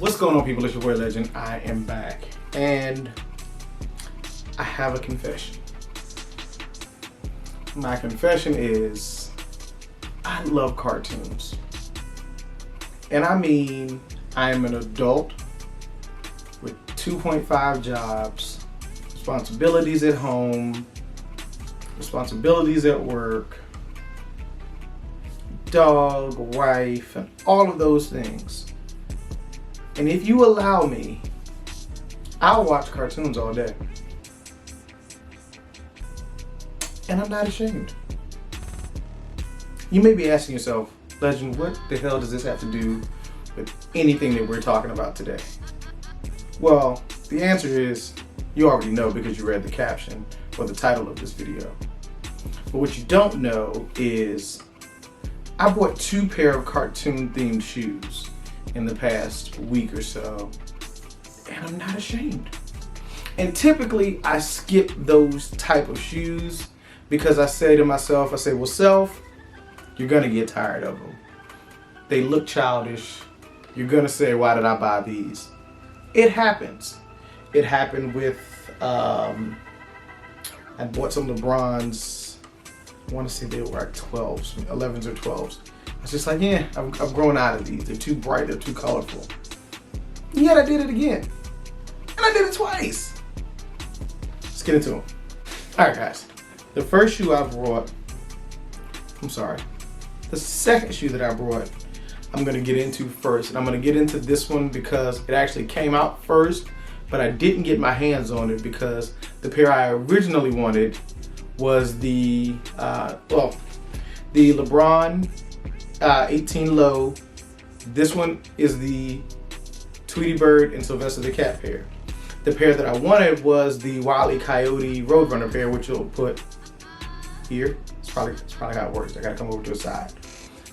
What's going on, people? It's your boy Legend. I am back, and I have a confession. My confession is I love cartoons. And I mean, I am an adult with 2.5 jobs, responsibilities at home, responsibilities at work, dog, wife, and all of those things. And if you allow me, I'll watch cartoons all day. And I'm not ashamed. You may be asking yourself, Legend, what the hell does this have to do with anything that we're talking about today? Well, the answer is, you already know because you read the caption or the title of this video. But what you don't know is, I bought 2 pair of cartoon themed shoes in the past week or so, and I'm not ashamed. And typically I skip those type of shoes because I say to myself, well, self, you're gonna get tired of them. They look childish. You're gonna say, why did I buy these? It happens. It happened with, I bought some LeBrons. I wanna say they were like 12s, 11s or 12s. I was just like, yeah, I've grown out of these. They're too bright, they're too colorful. And yet I did it again. And I did it twice. Let's get into them. All right, guys. The first shoe I brought, the second shoe that I brought, I'm gonna get into first. And I'm gonna get into this one because it actually came out first, but I didn't get my hands on it because the pair I originally wanted was the LeBron 18 low. This one is the Tweety Bird and Sylvester the Cat pair. The pair that I wanted was the Wile E. Coyote Roadrunner pair, which you'll put here. It's probably how it works. I gotta come over to the side.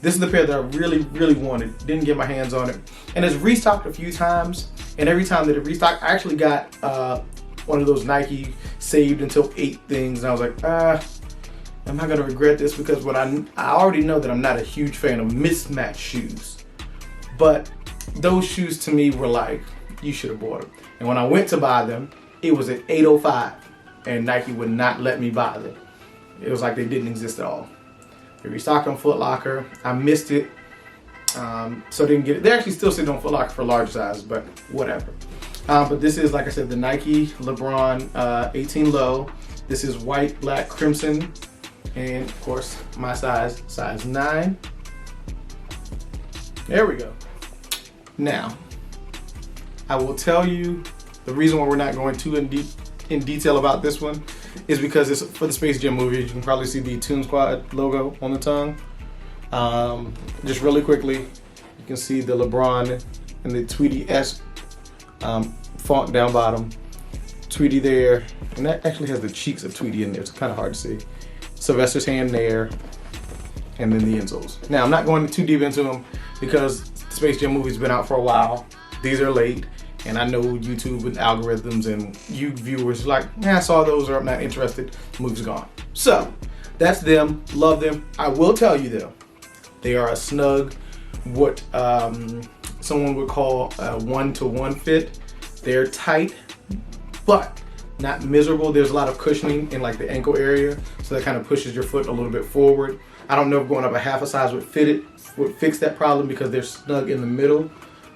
This is the pair that I really wanted. Didn't get my hands on it. And it's restocked a few times. And every time that it restocked, I actually got one of those Nike saved until 8 things. And I was like, am I gonna regret this? Because I already know that I'm not a huge fan of mismatched shoes. But those shoes to me were like, you should have bought them. And when I went to buy them, it was at $805, and Nike would not let me buy them. It was like they didn't exist at all. They restocked on Foot Locker. I missed it, so didn't get it. They actually still sit on Foot Locker for large size, but whatever. But this is, like I said, the Nike LeBron 18 low. This is white, black, crimson, and of course my size 9. There we go. Now, I will tell you the reason why we're not going too in detail about this one is because it's for the Space Jam movie. You can probably see the Toon Squad logo on the tongue. Just really quickly, you can see the LeBron and the Tweety S font down bottom. Tweety there, and that actually has the cheeks of Tweety in there. It's kind of hard to see. Sylvester's hand there, and then the insoles. Now, I'm not going too deep into them because the Space Jam movie's been out for a while. These are late, and I know YouTube and algorithms and you viewers like, I saw those or I'm not interested. The movie's gone. So, that's them. Love them. I will tell you though, they are a snug, what someone would call a 1-to-1 fit. They're tight, but not miserable. There's a lot of cushioning in like the ankle area, so that kind of pushes your foot a little bit forward. I don't know if going up a half a size would fix that problem because they're snug in the middle,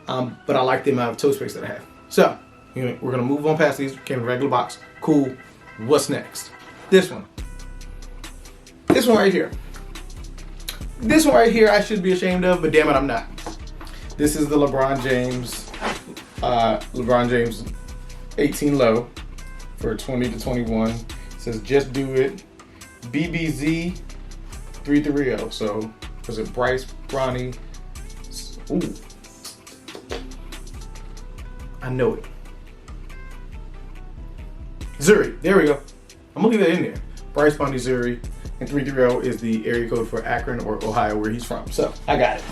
but I like the amount of toe space that I have. So, we're gonna move on past these. Came in a regular box. Cool. What's next? This one. This one right here. This one right here I should be ashamed of, but damn it, I'm not. This is the LeBron James 18 low for 20-21. It says just do it. BBZ 330. So was it Bryce, Bronny? Ooh. I know it. Zuri. There we go. I'm gonna leave that in there. Bryce, Bronny, Zuri. And 330 is the area code for Akron or Ohio, where he's from. So I got it.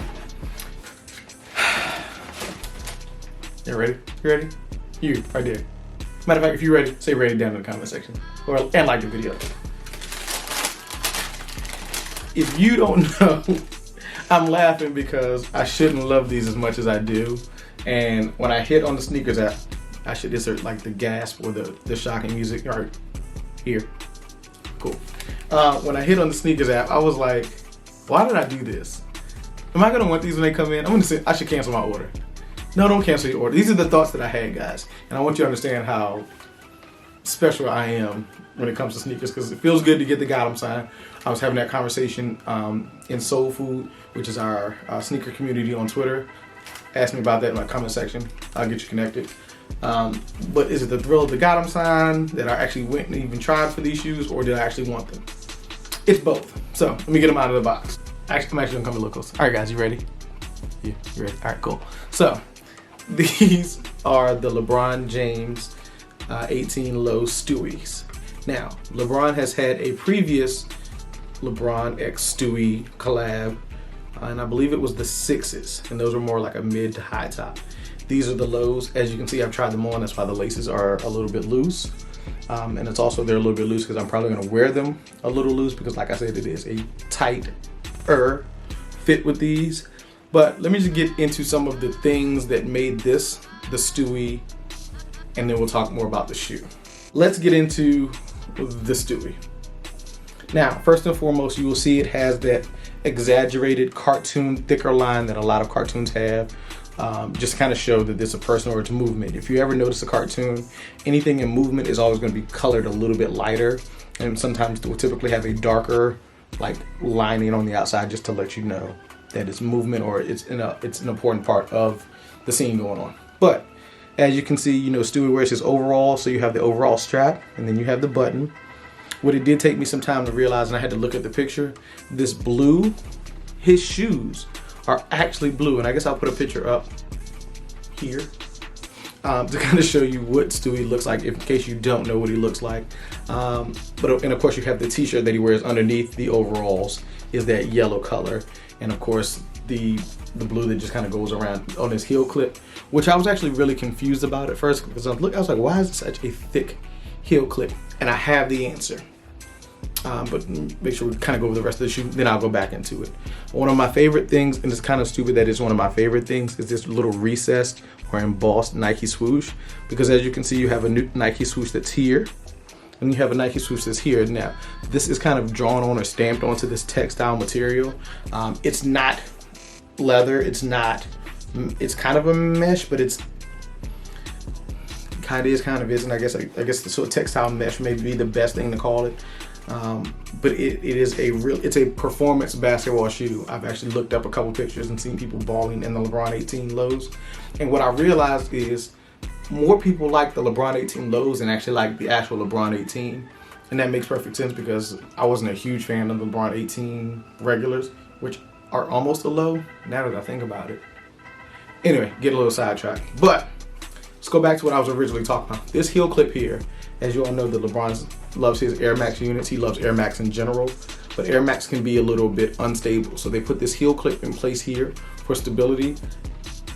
You ready? You ready? You, right there. Matter of fact, if you're ready, say ready down in the comment section. And like the video. If you don't know, I'm laughing because I shouldn't love these as much as I do. And when I hit on the sneakers app, I should insert like the gasp or the shocking music right here. Cool. When I hit on the sneakers app, I was like, why did I do this? Am I gonna want these when they come in? I'm gonna say I should cancel my order. No, don't cancel your order. These are the thoughts that I had, guys. And I want you to understand how special I am when it comes to sneakers, because it feels good to get the Got 'em sign. I was having that conversation in Soul Food, which is our sneaker community on Twitter. Ask me about that in my comment section. I'll get you connected. But is it the thrill of the Got 'em sign that I actually went and even tried for these shoes, or did I actually want them? It's both. So let me get them out of the box. I'm actually gonna come a little closer. All right, guys, you ready? Yeah, you ready? All right, cool. So these are the LeBron James 18 Low Stewies. Now, LeBron has had a previous LeBron x Stewie collab, and I believe it was the 6s, and those are more like a mid to high top. These are the lows. As you can see, I've tried them on. That's why the laces are a little bit loose. And it's also, they're a little bit loose because I'm probably gonna wear them a little loose because, like I said, it is a tighter fit with these. But let me just get into some of the things that made this the Stewie, and then we'll talk more about the shoe. Let's get into the Stewie. Now, first and foremost, you will see it has that exaggerated cartoon thicker line that a lot of cartoons have. Just kind of show that this is a person or it's movement. If you ever notice a cartoon, anything in movement is always going to be colored a little bit lighter, and sometimes it will typically have a darker like lining on the outside just to let you know that it's movement or it's an important part of the scene going on. But as you can see, you know, Stewie wears his overall, so you have the overall strap and then you have the button. What it did take me some time to realize, and I had to look at the picture, this blue, his shoes are actually blue, and I guess I'll put a picture up here to kind of show you what Stewie looks like in case you don't know what he looks like. And of course you have the t-shirt that he wears underneath the overalls is that yellow color, and of course the blue that just kind of goes around on his heel clip, which I was actually really confused about at first because I was like, why is it such a thick heel clip? And I have the answer. But make sure we kind of go over the rest of the shoe, then I'll go back into it. One of my favorite things, and it's kind of stupid that it's one of my favorite things, is this little recessed or embossed Nike swoosh. Because as you can see, you have a new Nike swoosh that's here, and you have a Nike swoosh that's here. Now, this is kind of drawn on or stamped onto this textile material. It's not leather, it's kind of a mesh, but it's kind of isn't. I guess the sort of textile mesh may be the best thing to call it. But it's a performance basketball shoe. I've actually looked up a couple pictures and seen people balling in the LeBron 18 lows. And what I realized is more people like the LeBron 18 lows than actually like the actual LeBron 18. And that makes perfect sense because I wasn't a huge fan of the LeBron 18 regulars, which are almost a low now that I think about it. Anyway, get a little sidetracked. But let's go back to what I was originally talking about. This heel clip here, as you all know, that LeBron loves his Air Max units. He loves Air Max in general, but Air Max can be a little bit unstable. So they put this heel clip in place here for stability.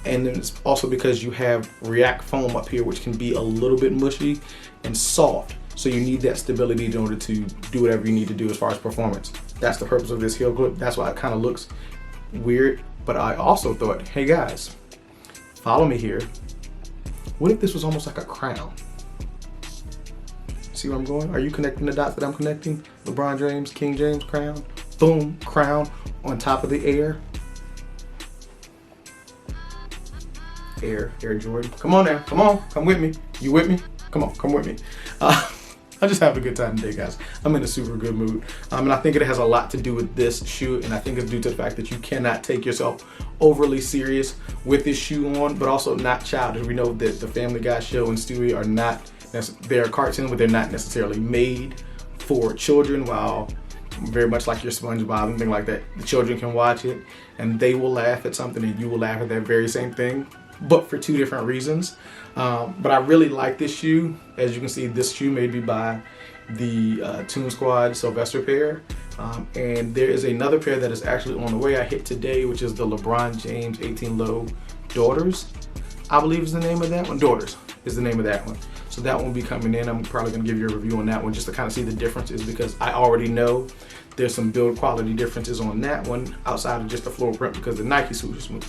And then it's also because you have React foam up here, which can be a little bit mushy and soft. So you need that stability in order to do whatever you need to do as far as performance. That's the purpose of this heel clip. That's why it kind of looks weird. But I also thought, hey guys, follow me here. What if this was almost like a crown? See where I'm going? Are you connecting the dots that I'm connecting? LeBron James, King James crown, boom, crown on top of the Air Jordan. Come on now, come with me. You with me? Come on, come with me. I just have a good time today, guys. I'm in a super good mood. And I think it has a lot to do with this shoe, and I think it's due to the fact that you cannot take yourself overly serious with this shoe on, but also not childish. We know that the Family Guy show and Stewie are not, they're cartoons, but they're not necessarily made for children, while very much like your SpongeBob and things like that, the children can watch it and they will laugh at something and you will laugh at that very same thing, but for two different reasons. But I really like this shoe. As you can see, this shoe made me by the Toon Squad Sylvester pair. And there is another pair that is actually on the way I hit today, which is the LeBron James 18 Low Daughters, I believe is the name of that one. Daughters is the name of that one. So that one will be coming in. I'm probably gonna give you a review on that one just to kind of see the differences, because I already know there's some build quality differences on that one outside of just the floral print, because the Nike super smooth.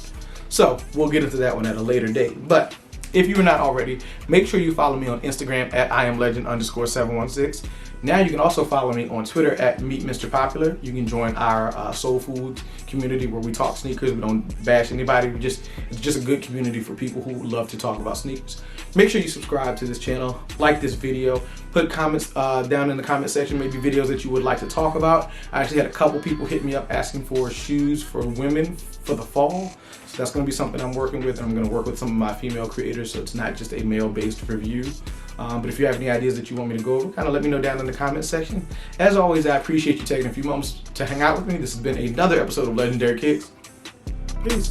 So we'll get into that one at a later date. But if you are not already, make sure you follow me on Instagram at IamLegend_716. Now you can also follow me on Twitter at MeetMrPopular. You can join our soul food community where we talk sneakers. We don't bash anybody. It's just a good community for people who love to talk about sneakers. Make sure you subscribe to this channel, like this video, put comments down in the comment section, maybe videos that you would like to talk about. I actually had a couple people hit me up asking for shoes for women for the fall. So that's going to be something I'm working with, and I'm going to work with some of my female creators, so it's not just a male-based review. But if you have any ideas that you want me to go over, kind of let me know down in the comment section. As always, I appreciate you taking a few moments to hang out with me. This has been another episode of Legendary Kicks. Peace.